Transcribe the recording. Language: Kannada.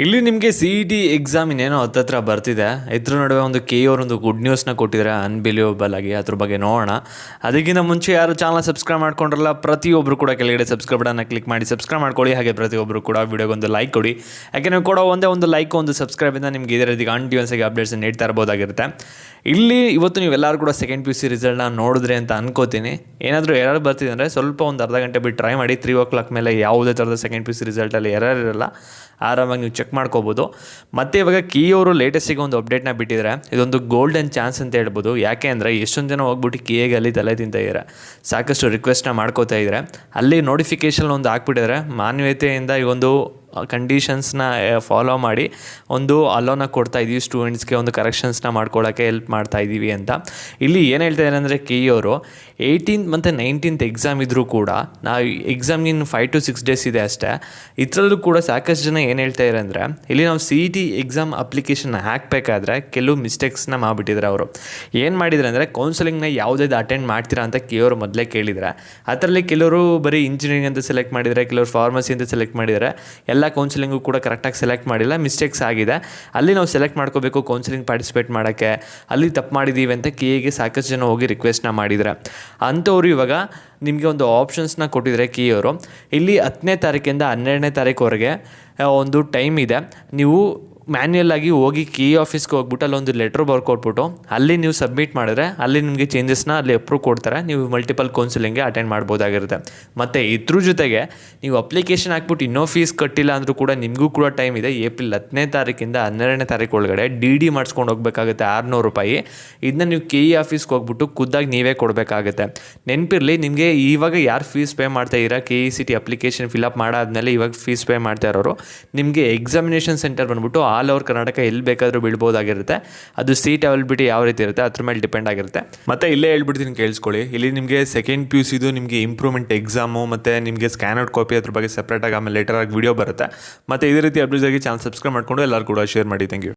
ಇಲ್ಲಿ ನಿಮಗೆ ಸಿ ಇ ಟಿ ಎಕ್ಸಾಮ್ ಇನ್ನೇನೋ ಹತ್ತತ್ರ ಬರ್ತಿದೆ. ಇದ್ರ ನಡುವೆ ಒಂದು ಕೆ ಅವರೊಂದು ಗುಡ್ ನ್ಯೂಸ್ನ ಕೊಟ್ಟಿದ್ದಾರೆ ಅನ್ಬಿಲಿಯಬಲ್ ಆಗಿ. ಅದ್ರ ಬಗ್ಗೆ ನೋಡೋಣ. ಅದಕ್ಕಿಂತ ಮುಂಚೆ ಯಾರು ಚಾನಲ್ ಸಬ್ಸ್ಕ್ರೈಬ್ ಮಾಡ್ಕೊಂಡ್ರಲ್ಲ ಪ್ರತಿಯೊಬ್ಬರು ಕೂಡ ಕೆಳಗಡೆ ಸಬ್ಸ್ಕ್ರೈಬ್ ಬಟನ್ನ ಕ್ಲಿಕ್ ಮಾಡಿ ಸಬ್ಸ್ಕ್ರೈಬ್ ಮಾಡ್ಕೊಳ್ಳಿ. ಹಾಗೆ ಪ್ರತಿಯೊಬ್ಬರು ಕೂಡ ವಿಡಿಯೋಗೊಂದು ಲೈಕ್ ಕೊಡಿ. ಯಾಕೆ ನೀವು ಕೊಡೋ ಒಂದೇ ಒಂದು ಲೈಕ್ ಒಂದು ಸಬ್ಸ್ಕ್ರೈಬಿಂದ ನಿಮಗೆ ಇದೇ ರೀತಿ ಕಂಟಿನ್ಯೂನ್ಸಾಗಿ ಅಪ್ಡೇಟ್ಸ್ ನೀಡ್ತಾ ಇರ್ಬೋದಾಗಿರುತ್ತೆ. ಇಲ್ಲಿ ಇವತ್ತು ನೀವೆಲ್ಲರೂ ಕೂಡ ಸೆಕೆಂಡ್ ಪಿ ಯು ಸಿ ರಿಸಲ್ಟ್ನ ನೋಡಿದ್ರೆ ಅಂತ ಅನ್ಕೋತೀನಿ. ಏನಾದರೂ ಎರರ್ ಬರ್ತಿದೆ ಅಂದರೆ ಸ್ವಲ್ಪ ಒಂದು ಅರ್ಧ ಗಂಟೆ ಬಿಟ್ಟು ಟ್ರೈ ಮಾಡಿ. 3 o'clock ಮೇಲೆ ಯಾವುದೇ ಥರದ ಸೆಕೆಂಡ್ ಪಿ ಯು ಸಿ ರಿಸಲ್ಟಲ್ಲಿ ಎರರ್ ಇರಲ್ಲ, ಆರಾಮಾಗಿ ನೀವು ಚೆಕ್ ಮಾಡ್ಕೋಬೋದು. ಮತ್ತು ಇವಾಗ ಕೀ ಅವರು ಲೇಟೆಸ್ಟಿಗೆ ಒಂದು ಅಪ್ಡೇಟ್ನ ಬಿಟ್ಟಿದ್ದಾರೆ. ಇದೊಂದು ಗೋಲ್ಡನ್ ಚಾನ್ಸ್ ಅಂತ ಹೇಳ್ಬೋದು. ಯಾಕೆ ಅಂದರೆ ಎಷ್ಟೊಂದು ಜನ ಹೋಗ್ಬಿಟ್ಟು ಕಿಗೆ ಅಲ್ಲಿ ತಲೆ ತಿಂತಾಯಿದ್ದಾರೆ, ಸಾಕಷ್ಟು ರಿಕ್ವೆಸ್ಟ್ನ ಮಾಡ್ಕೋತಾ ಇದ್ದಾರೆ. ಅಲ್ಲಿ ನೋಟಿಫಿಕೇಷನ್ ಒಂದು ಹಾಕ್ಬಿಟ್ಟಿದ್ದಾರೆ. ಮಾನವೀಯತೆಯಿಂದ ಈ ಒಂದು ಕಂಡೀಷನ್ಸ್ನ ಫಾಲೋ ಮಾಡಿ ಒಂದು ಅಲೋನ ಕೊಡ್ತಾ ಇದ್ದೀವಿ ಸ್ಟೂಡೆಂಟ್ಸ್ಗೆ, ಒಂದು ಕರೆಕ್ಷನ್ಸ್ನ ಮಾಡ್ಕೊಳ್ಳೋಕ್ಕೆ ಹೆಲ್ಪ್ ಮಾಡ್ತಾ ಇದ್ದೀವಿ ಅಂತ. ಇಲ್ಲಿ ಏನು ಹೇಳ್ತಾ ಇದ್ದಾರೆ ಅಂದರೆ ಕೆ ಅವರು 18th ಮತ್ತು 19th ಎಕ್ಸಾಮ್ ಇದ್ದರೂ ಕೂಡ ನಾವು ಎಕ್ಸಾಮ್ಗಿನ್ನು 5 to 6 days ಇದೆ ಅಷ್ಟೇ. ಇದರಲ್ಲೂ ಕೂಡ ಸಾಕಷ್ಟು ಜನ ಏನು ಹೇಳ್ತಾ ಇದ್ದಾರೆ ಅಂದರೆ ಇಲ್ಲಿ ನಾವು C E T exam application ಹಾಕಬೇಕಾದ್ರೆ ಕೆಲವು ಮಿಸ್ಟೇಕ್ಸ್ನ ಮಾಡಿಬಿಟ್ಟಿದ್ದಾರೆ. ಅವರು ಏನು ಮಾಡಿದ್ದಾರೆ ಅಂದರೆ ಕೌನ್ಸಿಲಿಂಗ್ನ ಯಾವುದಾದ್ರು ಅಟೆಂಡ್ ಮಾಡ್ತೀರಾ ಅಂತ ಕೆ ಅವರು ಮೊದಲೇ ಕೇಳಿದರೆ, ಅದರಲ್ಲಿ ಕೆಲವರು ಬರೀ ಇಂಜಿನಿಯರಿಂಗ್ ಅಂತ ಸೆಲೆಕ್ಟ್ ಮಾಡಿದ್ದಾರೆ, ಕೆಲವರು ಫಾರ್ಮಸಿ ಅಂತ ಸೆಲೆಕ್ಟ್ ಮಾಡಿದ್ದಾರೆ. ಎಲ್ಲ ಕೌನ್ಸಿಲಿಂಗು ಕೂಡ ಕರೆಕ್ಟಾಗಿ ಸೆಲೆಕ್ಟ್ ಮಾಡಿಲ್ಲ, ಮಿಸ್ಟೇಕ್ಸ್ ಆಗಿದೆ. ಅಲ್ಲಿ ನಾವು ಸೆಲೆಕ್ಟ್ ಮಾಡ್ಕೋಬೇಕು ಕೌನ್ಸಿಲಿಂಗ್ ಪಾರ್ಟಿಸಿಪೇಟ್ ಮಾಡೋಕ್ಕೆ. ಅಲ್ಲಿ ತಪ್ಪು ಮಾಡಿದ್ದೀವಿ ಅಂತ ಕೆ ಸಾಕಷ್ಟು ಜನ ಹೋಗಿ ರಿಕ್ವೆಸ್ಟ್ನ ಮಾಡಿದ್ದಾರೆ. ಅಂಥವ್ರು ಇವಾಗ ನಿಮಗೆ ಒಂದು ಆಪ್ಷನ್ಸ್ನ ಕೊಟ್ಟಿದ್ದಾರೆ ಕೀ ಅವರು. ಇಲ್ಲಿ 10ನೇ ತಾರೀಕಿಂದ 12ನೇ ತಾರೀಕುವರೆಗೆ ಒಂದು ಟೈಮ್ ಇದೆ. ನೀವು ಮ್ಯಾನ್ಯಲ್ ಆಗಿ ಹೋಗಿ ಕೀ ಆಫೀಸ್ಗೆ ಹೋಗ್ಬಿಟ್ಟು ಅಲ್ಲೊಂದು ಲೆಟ್ರ್ ಬರ್ಕೊಟ್ಬಿಟ್ಟು ಅಲ್ಲಿ ನೀವು ಸಬ್ಮಿಟ್ ಮಾಡಿದ್ರೆ ಅಲ್ಲಿ ನಿಮಗೆ ಚೇಂಜಸ್ನ ಅಲ್ಲಿ ಅಪ್ರೂವ್ ಕೊಡ್ತಾರೆ. ನೀವು ಮಲ್ಟಿಪಲ್ ಕೌನ್ಸಿಲಿಂಗ್ಗೆ ಅಟೆಂಡ್ ಮಾಡ್ಬೋದಾಗಿರುತ್ತೆ. ಮತ್ತು ಇದ್ರ ಜೊತೆಗೆ ನೀವು ಅಪ್ಲಿಕೇಶನ್ ಹಾಕ್ಬಿಟ್ಟು ಇನ್ನೂ ಫೀಸ್ ಕಟ್ಟಿಲ್ಲ ಅಂದರೂ ಕೂಡ ನಿಮಗೂ ಕೂಡ ಟೈಮ್ ಇದೆ. ಏಪ್ರಿಲ್ 10ನೇ ತಾರೀಕಿಂದ 12ನೇ ತಾರೀಕು ಒಳಗಡೆ ಡಿ ಮಾಡಿಸ್ಕೊಂಡು ಹೋಗ್ಬೇಕಾಗುತ್ತೆ ₹600. ಇದನ್ನ ನೀವು ಕೆ ಇ ಆಫೀಸ್ಗೆ ಹೋಗ್ಬಿಟ್ಟು ಖುದ್ದಾಗಿ ನೀವೇ ಕೊಡಬೇಕಾಗುತ್ತೆ. ನೆನಪಿರಲಿ, ನಿಮಗೆ ಇವಾಗ ಯಾರು ಫೀಸ್ ಪೇ ಮಾಡ್ತಾ ಇದ್ದೀರಾ K E C T application fill up ಮಾಡಾದ್ಮೇಲೆ ಇವಾಗ ಫೀಸ್ ಪೇ ಮಾಡ್ತಾ ಇರೋರು, ನಿಮಗೆ ಎಕ್ಸಾಮಿನೇಷನ್ ಸೆಂಟರ್ ಬಂದ್ಬಿಟ್ಟು ಆಲ್ ಓವರ್ ಕರ್ನಾಟಕ ಎಲ್ಲಿ ಬೇಕಾದರೂ ಬೀಳ್ಬೋದಾಗಿರುತ್ತೆ. ಅದು ಸೀಟ್ ಅವೈಲಬಿಲಿಟಿ ಯಾವ ರೀತಿ ಇರುತ್ತೆ ಅದ್ರ ಮೇಲೆ ಡಿಪೆಂಡ್ ಆಗಿರುತ್ತೆ. ಮತ್ತು ಇಲ್ಲೇ ಹೇಳ್ಬಿಡ್ತೀನಿ ಕೇಳಿಸ್ಕೊಳ್ಳಿ. ಇಲ್ಲಿ ನಿಮಗೆ ಸೆಕೆಂಡ್ ಪಿ ಯು ಸಿದು ನಿಮಗೆ ಇಂಪ್ರೂವ್ಮೆಂಟ್ ಎಕ್ಸಾಮು ಮತ್ತು ನಿಮಗೆ ಸ್ಕ್ಯಾನ್ ಔಟ್ ಕಾಪಿ ಅದ್ರ ಬಗ್ಗೆ ಸಪ್ರೇಟಾಗಿ ಆಮೇಲೆ ಲೇಟರಾಗಿ ವಿಡಿಯೋ ಬರುತ್ತೆ. ಮತ್ತು ಇದೇ ರೀತಿ ಅಪ್ಡೇಟ್ಸ್ ಆಗಿ ಚಾನಲ್ ಸಬ್ಸ್ಕ್ರೈಬ್ ಮಾಡಿಕೊಂಡು ಎಲ್ಲರೂ ಕೂಡ ಶೇರ್ ಮಾಡಿ. Thank you.